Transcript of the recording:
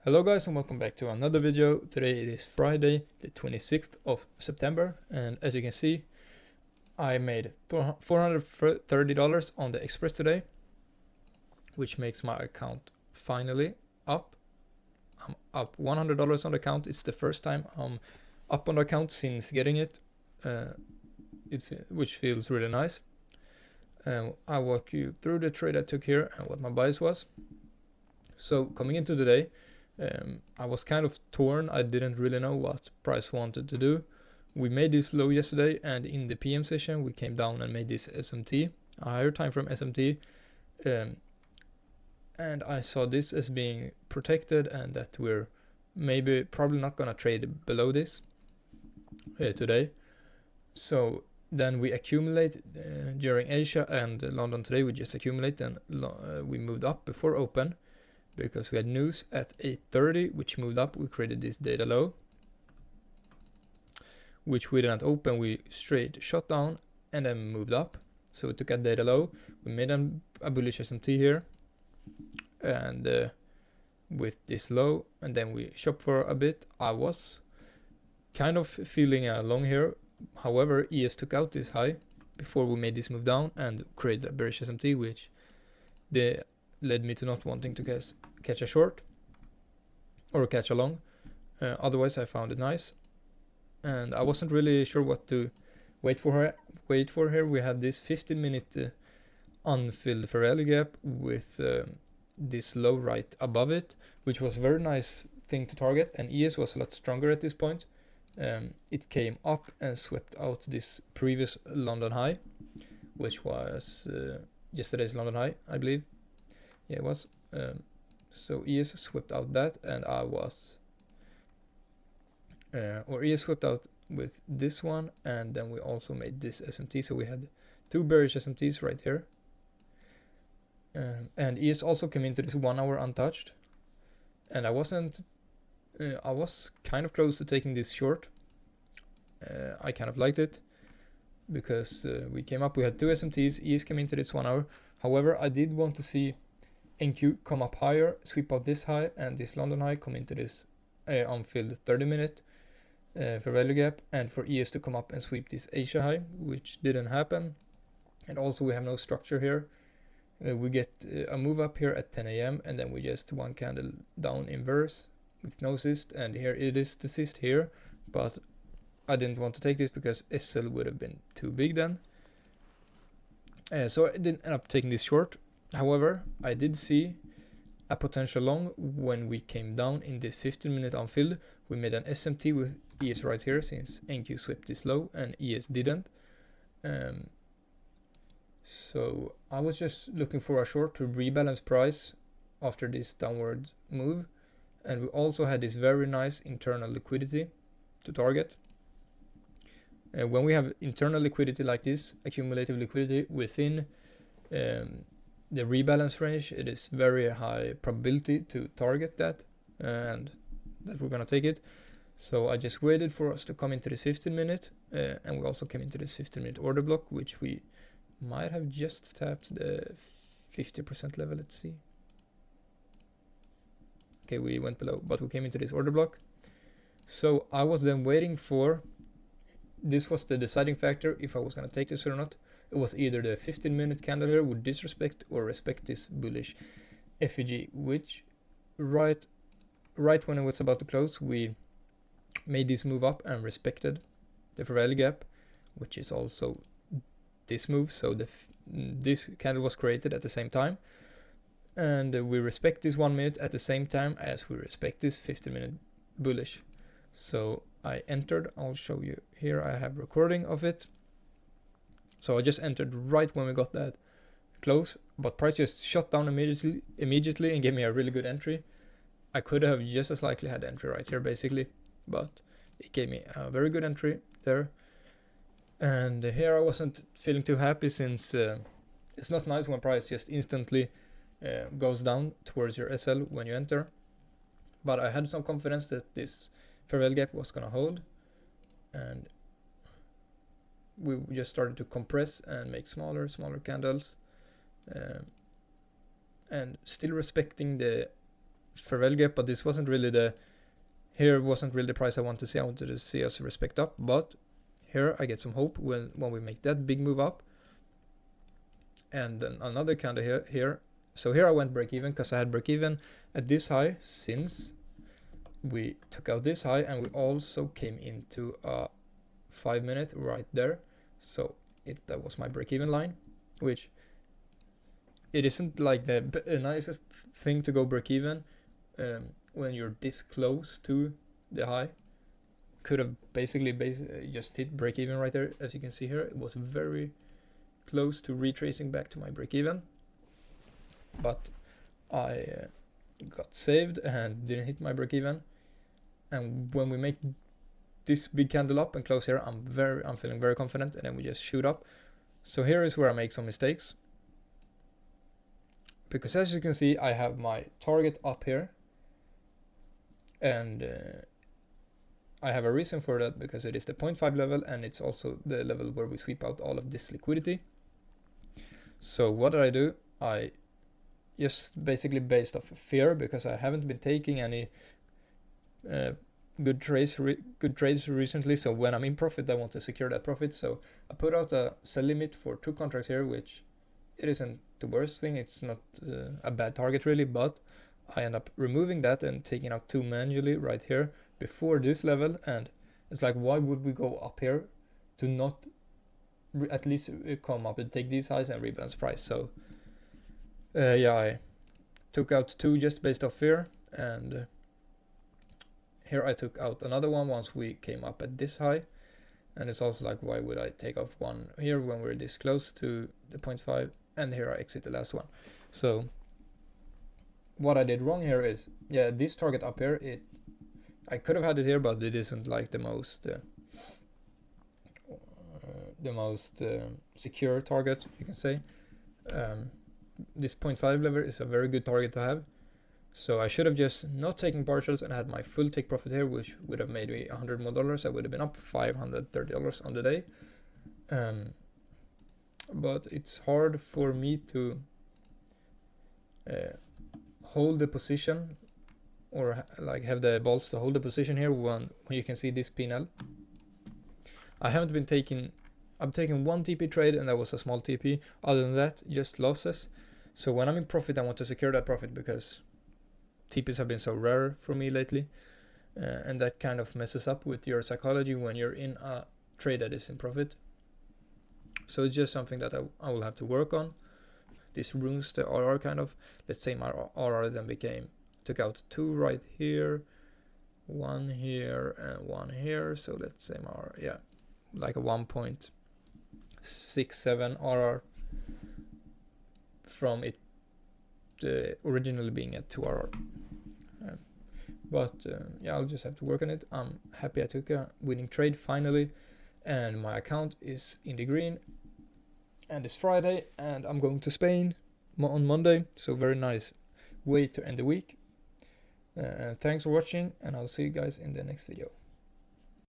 Hello guys and welcome back to another video. Today it is Friday the 26th of September, and as you can see I made $430 on the Express today, which makes my account finally up. I'm up $100 on the account. It's the first time I'm up on the account since getting it, which feels really nice. I'll walk you through the trade I took here and what my bias was. So coming into the day, I was kind of torn. I didn't really know what price wanted to do. We made this low yesterday, and in the PM session we came down and made this SMT, a higher time frame SMT, and I saw this as being protected and that we're probably not gonna trade below this today. So then we accumulate during Asia and London today. We just accumulate, and we moved up before open because we had news at 8:30 which moved up. We created this data low, which we didn't open. We straight shot down and then moved up. So we took a data low, we made a bullish SMT here and with this low, and then we shopped for a bit. I was kind of feeling a long here. However, ES took out this high before we made this move down and created a bearish SMT, which led me to not wanting to catch a short or catch a long. Otherwise I found it nice, and I wasn't really sure what to wait for here. We had this 15-minute unfilled fair value gap with this low right above it, which was a very nice thing to target, and ES was a lot stronger at this point. It came up and swept out this previous London high, which was yesterday's London high, I believe. Yeah, it was. So ES swept out that, and ES swept out with this one, and then we also made this SMT. So we had two bearish SMTs right here, and ES also came into this 1 hour untouched, and I was kind of close to taking this short. I kind of liked it because we came up, we had two SMTs, ES came into this 1 hour. However, I did want to see NQ come up higher, sweep out this high and this London high, come into this unfilled 30-minute fair value gap, and for ES to come up and sweep this Asia high, which didn't happen. And also we have no structure here. We get a move up here at 10 a.m. and then we just one candle down inverse with no cyst, and here it is the cyst here, but I didn't want to take this because SL would have been too big then. So I didn't end up taking this short. However, I did see a potential long when we came down in this 15-minute unfilled. We made an SMT with ES right here since NQ swept this low and ES didn't. So I was just looking for a short to rebalance price after this downward move, and we also had this very nice internal liquidity to target. When we have internal liquidity like this, accumulative liquidity within the rebalance range, it is very high probability to target that, and that we're gonna take it. So I just waited for us to come into this 15-minute, and we also came into this 15-minute order block, which we might have just tapped the 50% level. Let's see. Okay, we went below, but we came into this order block. So I was then waiting for, this was the deciding factor if I was gonna take this or not. It was either the 15-minute candle here would disrespect or respect this bullish FEG, which right when it was about to close, we made this move up and respected the fair value gap, which is also this move. So this candle was created at the same time, and we respect this 1 minute at the same time as we respect this 15-minute bullish. So I entered. I'll show you here. I have recording of it. So I just entered right when we got that close, but price just shot down immediately and gave me a really good entry. I could have just as likely had entry right here basically, but it gave me a very good entry there. And here I wasn't feeling too happy since it's not nice when price just instantly goes down towards your SL when you enter. But I had some confidence that this fair value gap was gonna hold, and we just started to compress and make smaller candles, and still respecting the farewell gap, but this wasn't really the price I wanted to see. I wanted to see us respect up, but here I get some hope when we make that big move up. And then another candle here. So here I went break even because I had break even at this high since we took out this high, and we also came into a 5 minute right there. So that was my break even line, which it isn't like the nicest thing to go break even when you're this close to the high. Could have basically just hit break even right there. As you can see here, it was very close to retracing back to my break even, but I got saved and didn't hit my break even. And when we make this big candle up and close here, I'm feeling very confident, and then we just shoot up. So here is where I make some mistakes, because as you can see, I have my target up here, and I have a reason for that, because it is the 0.5 level, and it's also the level where we sweep out all of this liquidity. So what did I do? I just basically, based off fear, because I haven't been taking any good trades recently, so when I'm in profit I want to secure that profit. So I put out a sell limit for 2 contracts here, which it isn't the worst thing, it's not a bad target really, but I end up removing that and taking out 2 manually right here before this level. And it's like, why would we go up here to not at least come up and take these highs and rebalance price? So yeah, I took out 2 just based off fear, and here I took out another one once we came up at this high. And it's also like, why would I take off one here when we're this close to the 0.5? And here I exit the last one. So what I did wrong here is, yeah, this target up here, I could have had it here, but it isn't like the most secure target, you can say. This 0.5 level is a very good target to have. So I should have just not taken partials and had my full take profit here, which would have made me $100 more. I would have been up $530 on the day. But it's hard for me to hold the position, or like have the balls to hold the position here when you can see this P&L. I haven't been taking, I'm taking 1 TP trade, and that was a small TP. Other than that, just losses. So when I'm in profit, I want to secure that profit, because TPs have been so rare for me lately, and that kind of messes up with your psychology when you're in a trade that is in profit. So it's just something that I will have to work on. This ruins the RR kind of. Let's say my RR then took out 2 right here, 1 here, and 1 here. So let's say my RR, yeah, like a 1.67 RR from it originally being at 2 RR. But yeah, I'll just have to work on it. I'm happy I took a winning trade finally, and my account is in the green. And it's Friday, and I'm going to Spain on Monday, so very nice way to end the week. Thanks for watching, and I'll see you guys in the next video.